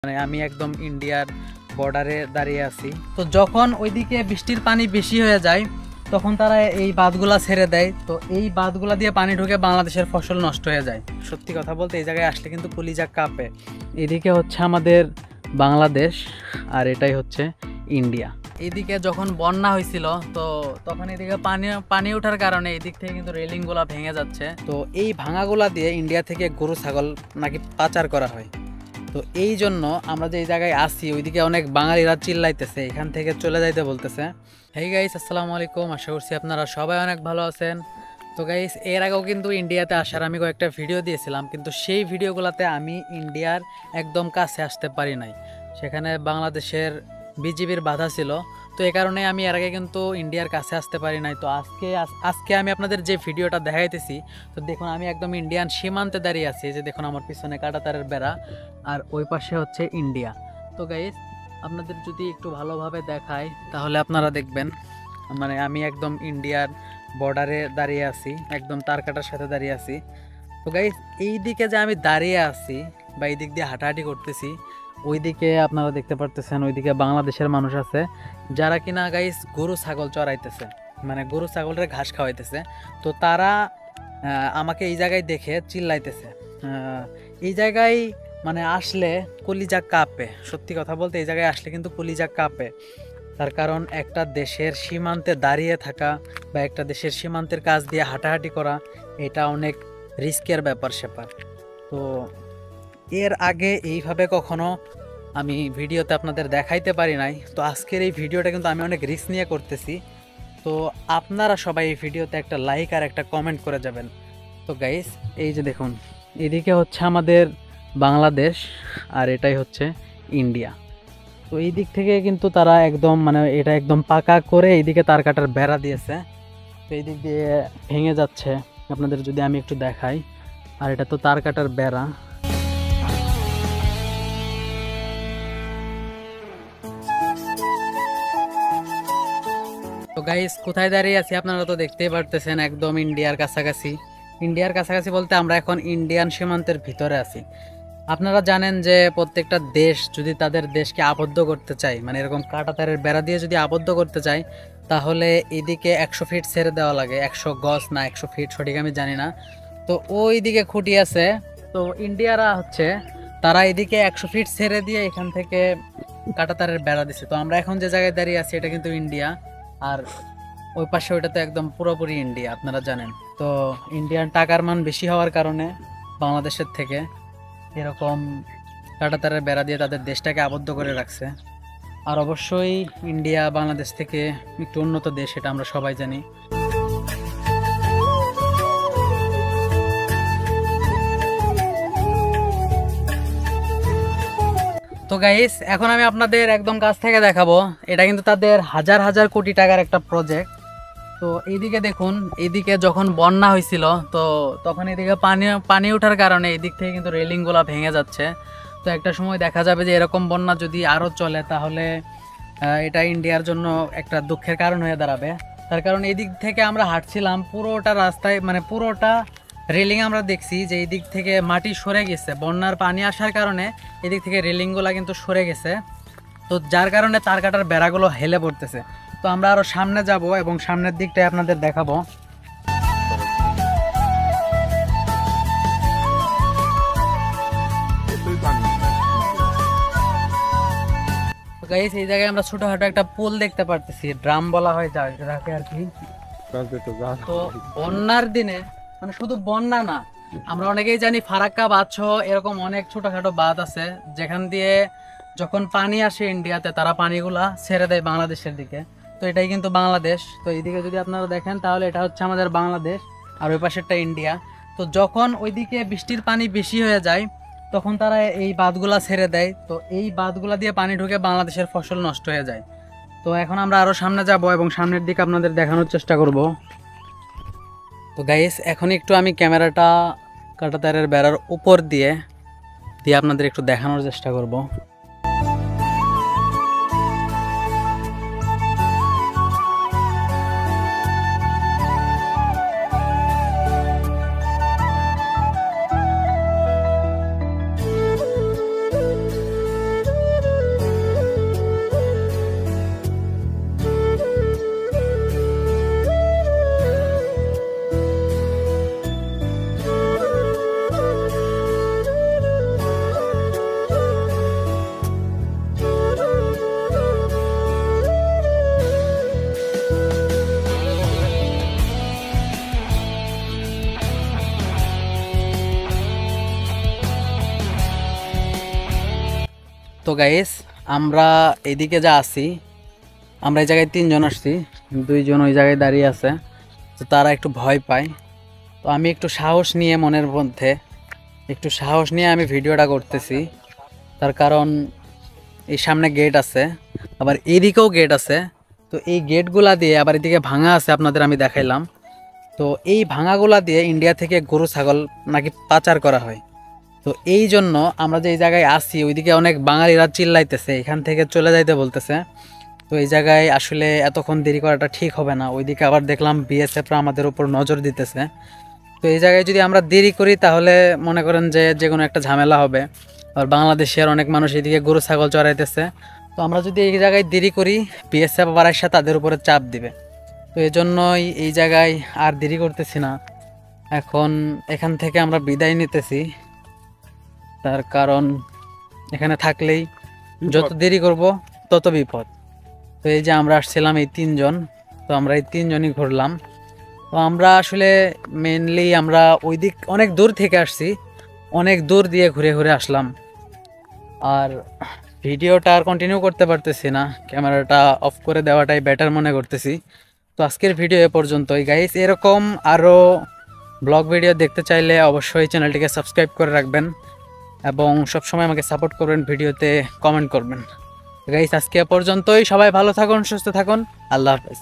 মানে আমি একদম ইন্ডিয়ার বর্ডারে দাঁড়িয়ে আছি। তো যখন ওইদিকে বৃষ্টির পানি বেশি হয়ে যায় তখন তারা এই বাঁধগুলা ছেড়ে দেয়। তো এই বাঁধগুলা দিয়ে পানি ঢুকে বাংলাদেশের ফসল নষ্ট হয়ে যায়। সত্যি কথা বলতে এই জায়গায় আসলে কিন্তু কলিজা কাঁপে। এদিকে হচ্ছে আমাদের বাংলাদেশ আর এটাই হচ্ছে ইন্ডিয়া। এদিকে যখন বন্যা হয়েছিল তো তখন এদিকে পানি ওঠার কারণে এদিক থেকে কিন্তু রেলিংগুলা ভেঙে যাচ্ছে। তো এই ভাঙাগুলা দিয়ে ইন্ডিয়া থেকে গরু ছাগল নাকি পাচার করা হয়। তো এই জন্য আমরা যে এই জায়গায় আসি ওইদিকে অনেক বাঙালিরা চিল্লাইতেছে, এখান থেকে চলে যাইতে বলতেছে। হেই গাইস, আসসালামু আলাইকুম, আশা করছি আপনারা সবাই অনেক ভালো আছেন। তো গাইস, এর আগেও কিন্তু ইন্ডিয়াতে আসার আমি কয়েকটা ভিডিও দিয়েছিলাম, কিন্তু সেই ভিডিওগুলোতে আমি ইন্ডিয়ার একদম কাছে আসতে পারি নাই। সেখানে বাংলাদেশের বিজিবির বাধা ছিল। তো এই কারণে আমি এর আগে কিন্তু ইন্ডিয়ার কাছে আসতে পারি নাই। তো আজকে আমি আপনাদের যে ভিডিওটা দেখাইতেছি, তো দেখুন আমি একদম ইন্ডিয়ান সীমান্তে দাঁড়িয়ে আছি। যে দেখুন আমার পিছনে কাঁটাতারের বেড়া আর ওই পাশে হচ্ছে ইন্ডিয়া। তো গাইস, আপনাদের যদি একটু ভালোভাবে দেখাই তাহলে আপনারা দেখবেন মানে আমি একদম ইন্ডিয়ার বর্ডারে দাঁড়িয়ে আছি, একদম তারকাটার সাথে দাঁড়িয়ে আছি। তো গাইস, এই দিকে যে আমি দাঁড়িয়ে আছি বা এই দিক দিয়ে হাঁটাহাঁটি করতেছি, ওইদিকে আপনারা দেখতে পারতেছেন ওইদিকে বাংলাদেশের মানুষ আছে যারা কিনা গাইস গরু ছাগল চড়াইতেছে, মানে গরু ছাগলের ঘাস খাওয়াইতেছে। তো তারা আমাকে এই জায়গায় দেখে চিল্লাইতেছে। এই জায়গায় মানে আসলে কলিজা কাঁপে। সত্যি কথা বলতে এই জায়গায় আসলে কিন্তু কলিজা কাঁপে। তার কারণ একটা দেশের সীমান্তে দাঁড়িয়ে থাকা বা একটা দেশের সীমান্তের কাছ দিয়ে হাঁটাহাঁটি করা, এটা অনেক রিস্কের ব্যাপার স্যাপার। তো এর আগে এইভাবে কখনো আমি ভিডিওতে আপনাদের দেখাইতে পারি নাই। তো আজকের এই ভিডিওটা কিন্তু আমি অনেক রিস্ক নিয়ে করতেছি। তো আপনারা সবাই এই ভিডিওতে একটা লাইক আর একটা কমেন্ট করে যাবেন। তো গাইস, এই যে দেখুন এদিকে হচ্ছে আমাদের বাংলাদেশ আর এটাই হচ্ছে ইন্ডিয়া। তো এই দিক থেকে কিন্তু তারা একদম মানে এটা একদম পাকা করে এইদিকে তার কাটার বেড়া দিয়েছে। তো এই দিক দিয়ে ভেঙে যাচ্ছে, আপনাদের যদি আমি একটু দেখাই। আর এটা তো তার কাটার বেড়া। তো গাইস, কোথায় দাঁড়িয়ে আছি আপনারা তো দেখতেই পারতেছেন, একদম ইন্ডিয়ার কাছাকাছি। ইন্ডিয়ার কাছাকাছি বলতে আমরা এখন ইন্ডিয়ান সীমান্তের ভিতরে আছি। আপনারা জানেন যে প্রত্যেকটা দেশ যদি তাদের দেশকে আবদ্ধ করতে চায়, মানে এরকম কাঁটাতারের বেড়া দিয়ে যদি আবদ্ধ করতে চায়, তাহলে এদিকে 100 ফিট ছেড়ে দেওয়া লাগে। 100 গজ না 100 ফিট সঠিক আমি জানি না। তো ওই দিকে খুঁটি আছে। তো ইন্ডিয়ারা হচ্ছে তারা এদিকে 100 ফিট ছেড়ে দিয়ে এখান থেকে কাঁটাতারের বেড়া দিছে। তো আমরা এখন যে জায়গায় দাঁড়িয়ে আছি এটা কিন্তু ইন্ডিয়া, আর ওই পাশে ওইটা তো একদম পুরোপুরি ইন্ডিয়া, আপনারা জানেন। তো ইন্ডিয়ান টাকার মান বেশি হওয়ার কারণে বাংলাদেশের থেকে এরকম কাঁটাতারের বেড়া দিয়ে তাদের দেশটাকে আবদ্ধ করে রাখছে। আর অবশ্যই ইন্ডিয়া বাংলাদেশ থেকে একটু উন্নত দেশ, এটা আমরা সবাই জানি। তো গাইস, এখন আমি আপনাদের একদম কাছ থেকে দেখাবো। এটা কিন্তু তাদের হাজার হাজার কোটি টাকার একটা প্রজেক্ট। তো এইদিকে দেখুন, এইদিকে যখন বন্যা হয়েছিল তো তখন এদিকে পানি ওঠার কারণে এদিক থেকে কিন্তু রেলিংগুলা ভেঙে যাচ্ছে। তো একটা সময় দেখা যাবে যে এরকম বন্যা যদি আরও চলে তাহলে এটা ইন্ডিয়ার জন্য একটা দুঃখের কারণ হয়ে দাঁড়াবে। তার কারণ এই দিক থেকে আমরা হাঁটছিলাম, পুরোটা রাস্তায় মানে পুরোটা রেলিং আমরা দেখছি যে এই দিক থেকে মাটি সরে গেছে। বন্যার পানি আসার কারণে এদিক থেকে রেলিংগুলা কিন্তু সরে গেছে। তো যার কারণে তার কাটার বেড়াগুলো হেলে পড়তেছে। তো আমরা আরো সামনে যাব এবং সামনের দিকটাই আপনাদের দেখাবো। গাইস, এই জায়গায় আমরা ছোটখাটো একটা পুল দেখতে পারতেছি, ড্রাম বলা হয় যাকে আর কি। তো বন্যার দিনে মানে শুধু বন্যা না, আমরা অনেকেই জানি ফারাক্কা বাঁধ সহ এরকম অনেক ছোটখাটো বাঁধ আছে যেখান দিয়ে যখন পানি আসে ইন্ডিয়াতে তারা পানিগুলা ছেড়ে দেয় বাংলাদেশের দিকে। তো এটাই কিন্তু বাংলাদেশ। তো এইদিকে যদি আপনারা দেখেন তাহলে এটা হচ্ছে আমাদের বাংলাদেশ আর ওই পাশেরটা ইন্ডিয়া। তো যখন ওইদিকে বৃষ্টির পানি বেশি হয়ে যায় তখন তারা এই বাঁধগুলা ছেড়ে দেয়। তো এই বাঁধগুলা দিয়ে পানি ঢুকে বাংলাদেশের ফসল নষ্ট হয়ে যায়। তো এখন আমরা আরো সামনে যাব এবং সামনের দিকে আপনাদের দেখানোর চেষ্টা করব। তো গাইস, এখন একটু আমি ক্যামেরাটা কাঁটাতারের বেড়ার উপর দিয়ে আপনাদের একটু দেখানোর চেষ্টা করব। তো গাইস আমরা এদিকে যা আছি, আমরা এই জায়গায় 3 জন আসছি, 2 জন ওই জায়গায় দাঁড়িয়ে আছে। তো তারা একটু ভয় পায়, তো আমি একটু সাহস নিয়ে মনের মধ্যে একটু সাহস নিয়ে আমি ভিডিওটা করতেছি। তার কারণ এই সামনে গেট আছে, আবার এইদিকেও গেট আছে। তো এই গেটগুলা দিয়ে আবার এদিকে ভাঙা আছে, আপনাদের আমি দেখাইলাম। তো এই ভাঙাগুলা দিয়ে ইন্ডিয়া থেকে গরু ছাগল নাকি পাচার করা হয়। তো এই জন্য আমরা যে এই জায়গায় আসি, ওইদিকে অনেক বাঙালিরা চিল্লাইতেছে, এখান থেকে চলে যাইতে বলতেছে। তো এই জায়গায় আসলে এতক্ষণ দেরি করাটা ঠিক হবে না। ওইদিকে আবার দেখলাম বিএসএফরা আমাদের উপর নজর দিতেছে। তো এই জায়গায় যদি আমরা দেরি করি তাহলে মনে করেন যে যে কোনো একটা ঝামেলা হবে। আর বাংলাদেশের অনেক মানুষ এদিকে গরু ছাগল চড়াইতেছে। তো আমরা যদি এই জায়গায় দেরি করি, বিএসএফ আবার এসে তাদের উপরে চাপ দিবে। তো এই জন্যই এই জায়গায় আর দেরি করতেছি না, এখন এখান থেকে আমরা বিদায় নিতেছি। তার কারণ এখানে থাকলেই যত দেরি করব তত বিপদ। তো এই যে আমরা আসছিলাম এই 3 জন, তো আমরা এই 3 জনই ঘুরলাম। তো আমরা আসলে মেনলি আমরা ওই দিক অনেক দূর থেকে আসছি, অনেক দূর দিয়ে ঘুরে ঘুরে আসলাম। আর ভিডিওটা আর কন্টিনিউ করতে পারতেছি না, ক্যামেরাটা অফ করে দেওয়াটাই বেটার মনে করতেছি। তো আজকের ভিডিও এ পর্যন্তই গাইস। এরকম আরও ব্লগ ভিডিও দেখতে চাইলে অবশ্যই চ্যানেলটিকে সাবস্ক্রাইব করে রাখবেন এবং সবসময় আমাকে সাপোর্ট করবেন, ভিডিওতে কমেন্ট করবেন। গাইস আজকে এ পর্যন্তই, সবাই ভালো থাকুন, সুস্থ থাকুন, আল্লাহ হাফেজ।